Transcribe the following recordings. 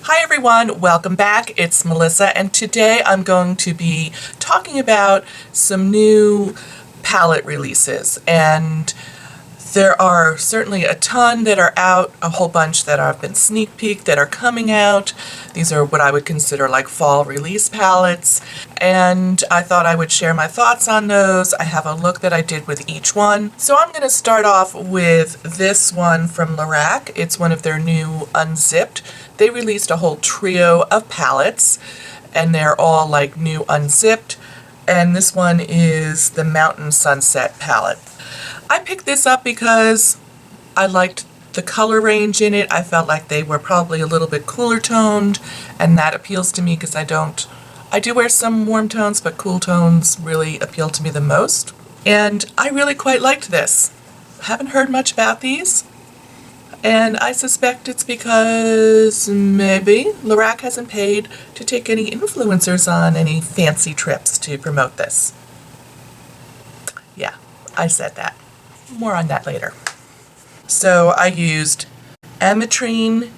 Hi everyone, welcome back. It's Melissa and today I'm going to be talking about some new palette releases, and there are certainly a ton that are out, a whole bunch that have been sneak peek that are coming out. These are what I would consider like fall release palettes, and I thought I would share my thoughts on those. I have a look that I did with each one. So I'm going to start off with this one from Lorac. It's one of their new unzipped. They released a whole trio of palettes, and they're all like new unzipped, and this one is the Mountain Sunset palette. I picked this up because I liked the color range in it. I felt like they were probably a little bit cooler toned, and that appeals to me because I do wear some warm tones, but cool tones really appeal to me the most. And I really quite liked this. Haven't heard much about these, and I suspect it's because maybe Lorac hasn't paid to take any influencers on any fancy trips to promote this. Yeah, I said that. More on that later. So I used Ametrine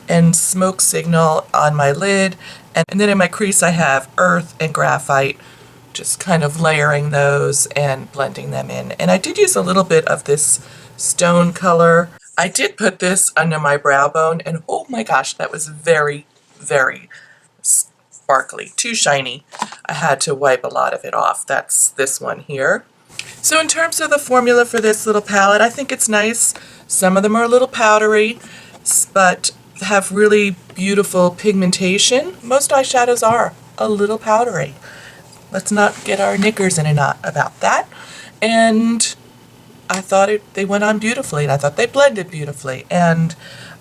and Smoke Signal on my lid, and then in my crease I have Earth and Graphite, just kind of layering those and blending them in. And I did use a little bit of this stone color. I did put this under my brow bone, and oh my gosh, that was very, very sparkly, too shiny. I had to wipe a lot of it off. That's this one here. So in terms of the formula for this little palette, I think it's nice. Some of them are a little powdery, but have really beautiful pigmentation. Most eyeshadows are a little powdery. Let's not get our knickers in a knot about that. And I thought they went on beautifully, and I thought they blended beautifully. And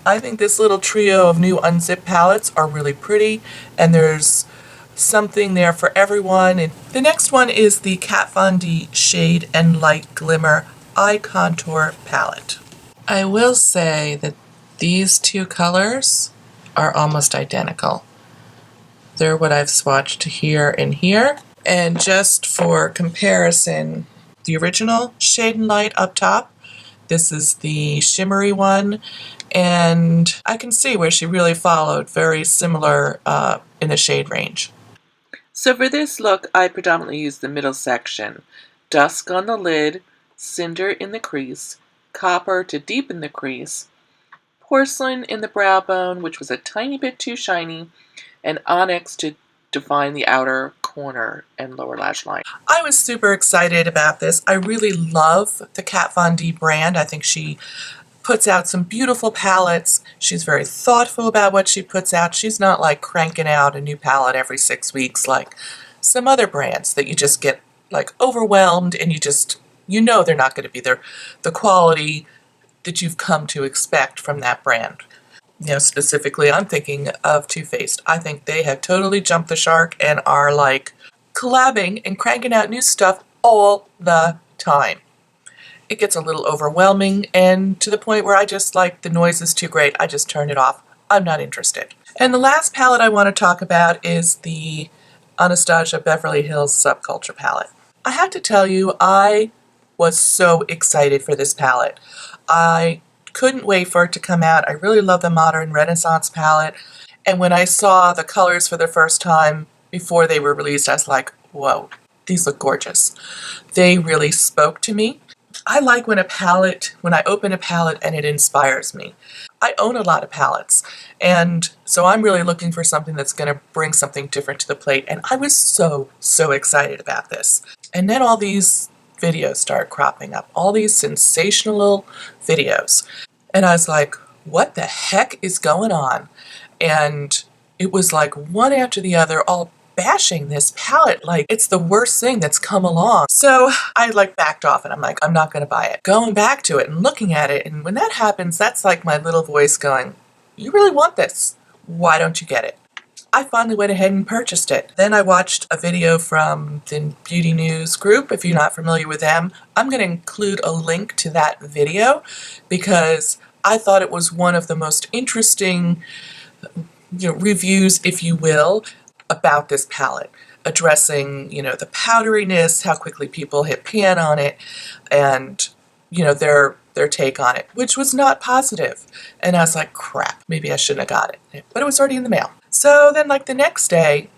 I think this little trio of new unzipped palettes are really pretty, and there's something there for everyone. And the next one is the Kat Von D Shade and Light Glimmer Eye Contour Palette. I will say that these two colors are almost identical. They're what I've swatched here and here. And just for comparison, the original Shade and Light up top, this is the shimmery one, and I can see where she really followed very similar in the shade range. So for this look, I predominantly used the middle section. Dusk on the lid, cinder in the crease, copper to deepen the crease, porcelain in the brow bone, which was a tiny bit too shiny, and onyx to define the outer corner and lower lash line. I was super excited about this. I really love the Kat Von D brand. I think she puts out some beautiful palettes. She's very thoughtful about what she puts out. She's not like cranking out a new palette every 6 weeks like some other brands that you just get like overwhelmed, and you know they're not going to be the quality that you've come to expect from that brand. You know, specifically I'm thinking of Too Faced. I think they have totally jumped the shark and are like collabing and cranking out new stuff all the time. It gets a little overwhelming, and to the point where I just like, the noise is too great, I just turn it off. I'm not interested. And the last palette I want to talk about is the Anastasia Beverly Hills Subculture Palette. I have to tell you, I was so excited for this palette. I couldn't wait for it to come out. I really love the Modern Renaissance palette, and when I saw the colors for the first time before they were released, I was like, whoa, these look gorgeous. They really spoke to me. I like when I open a palette and it inspires me. I own a lot of palettes, and so I'm really looking for something that's going to bring something different to the plate, and I was so excited about this. And then all these videos start cropping up, all these sensational videos, and I was like, what the heck is going on? And it was like one after the other, all bashing this palette like it's the worst thing that's come along. So I like backed off, and I'm like, I'm not going to buy it. Going back to it and looking at it, and when that happens, that's like my little voice going, you really want this? Why don't you get it? I finally went ahead and purchased it. Then I watched a video from the Beauty News group. If you're not familiar with them, I'm going to include a link to that video because I thought it was one of the most interesting reviews, if you will, about this palette, addressing, the powderiness, how quickly people hit pan on it, and, their their take on it, which was not positive. And I was like, crap, maybe I shouldn't have got it. But it was already in the mail. So then like the next day,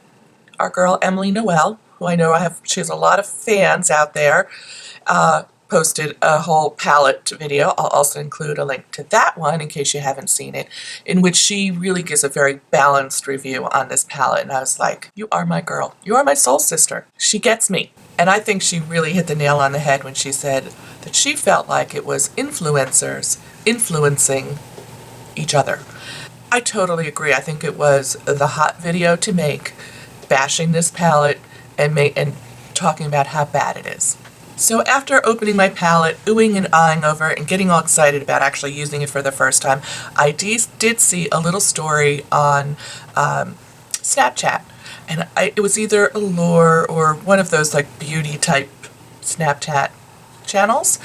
our girl EmilyNoel, who I know she has a lot of fans out there, posted a whole palette video. I'll also include a link to that one in case you haven't seen it, in which she really gives a very balanced review on this palette. And I was like, you are my girl. You are my soul sister. She gets me. And I think she really hit the nail on the head when she said that she felt like it was influencers influencing each other. I totally agree. I think it was the hot video to make, bashing this palette and talking about how bad it is. So after opening my palette, oohing and eyeing over it, and getting all excited about actually using it for the first time, I did see a little story on Snapchat. And it was either Allure or one of those like beauty type Snapchat channels.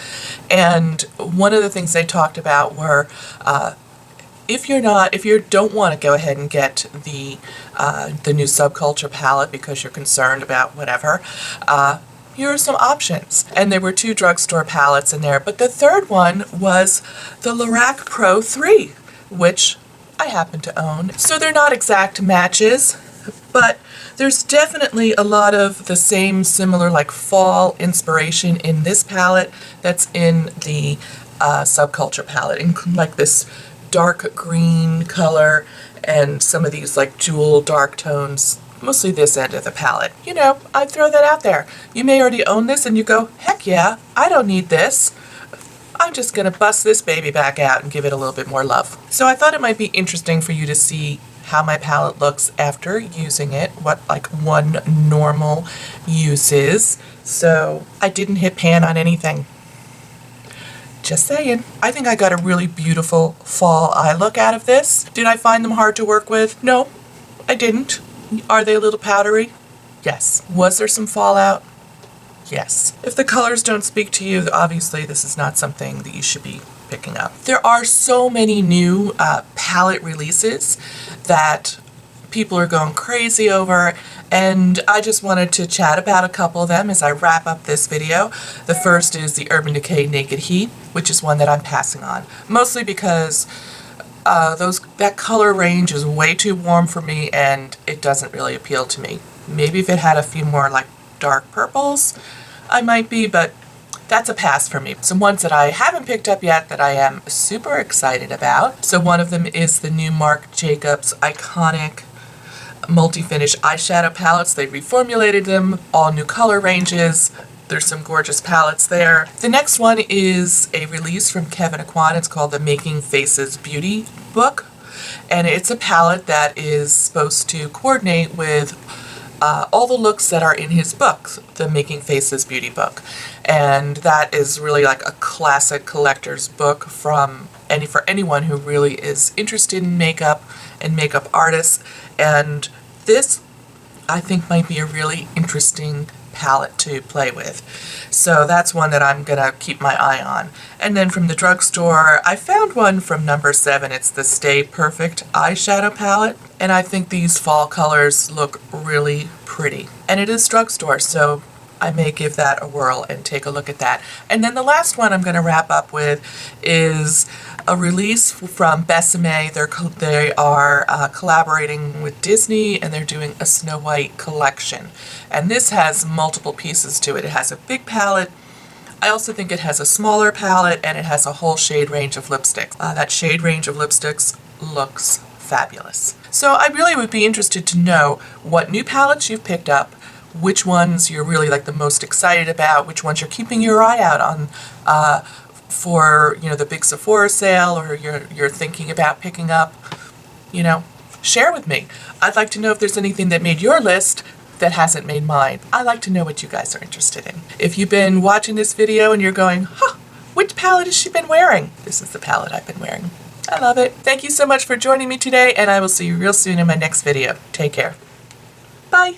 And one of the things they talked about were if you don't want to go ahead and get the new Subculture palette because you're concerned about whatever, here are some options. And there were 2 drugstore palettes in there, but the third one was the Lorac Pro 3, which I happen to own. So they're not exact matches, but there's definitely a lot of the same similar like fall inspiration in this palette that's in the Subculture palette, like this dark green color and some of these like jewel dark tones, mostly this end of the palette. You know, I'd throw that out there. You may already own this and you go, heck yeah, I don't need this. I'm just gonna bust this baby back out and give it a little bit more love. So I thought it might be interesting for you to see how my palette looks after using it, what like one normal use is. So I didn't hit pan on anything. Just saying. I think I got a really beautiful fall eye look out of this. Did I find them hard to work with? No, I didn't. Are they a little powdery? Yes. Was there some fallout? Yes. If the colors don't speak to you, obviously this is not something that you should be picking up. There are so many new palette releases that people are going crazy over, and I just wanted to chat about a couple of them as I wrap up this video. The first is the Urban Decay Naked Heat, which is one that I'm passing on, mostly because that color range is way too warm for me and it doesn't really appeal to me. Maybe if it had a few more like dark purples, I might be, but that's a pass for me. Some ones that I haven't picked up yet that I am super excited about. So one of them is the new Marc Jacobs iconic multi-finish eyeshadow palettes. They reformulated them, all new color ranges. There's some gorgeous palettes there. The next one is a release from Kevin Aquan. It's called the Making Faces Beauty book. And it's a palette that is supposed to coordinate with all the looks that are in his book, the Making Faces Beauty book. And that is really like a classic collector's book for anyone who really is interested in makeup and makeup artists. And this, I think, might be a really interesting palette to play with. So that's one that I'm gonna keep my eye on. And then from the drugstore, I found one from number 7. It's the Stay Perfect eyeshadow palette, and I think these fall colors look really pretty. And it is drugstore, so I may give that a whirl and take a look at that. And then the last one I'm going to wrap up with is a release from Besame. They are collaborating with Disney, and they're doing a Snow White collection. And this has multiple pieces to it. It has a big palette. I also think it has a smaller palette, and it has a whole shade range of lipsticks. That shade range of lipsticks looks fabulous. So I really would be interested to know what new palettes you've picked up, which ones you're really like the most excited about, which ones you're keeping your eye out on for, you know, the big Sephora sale, or you're thinking about picking up. You know, share with me. I'd like to know if there's anything that made your list that hasn't made mine. I'd like to know what you guys are interested in. If you've been watching this video and you're going, huh, which palette has she been wearing? This is the palette I've been wearing. I love it. Thank you so much for joining me today, and I will see you real soon in my next video. Take care. Bye.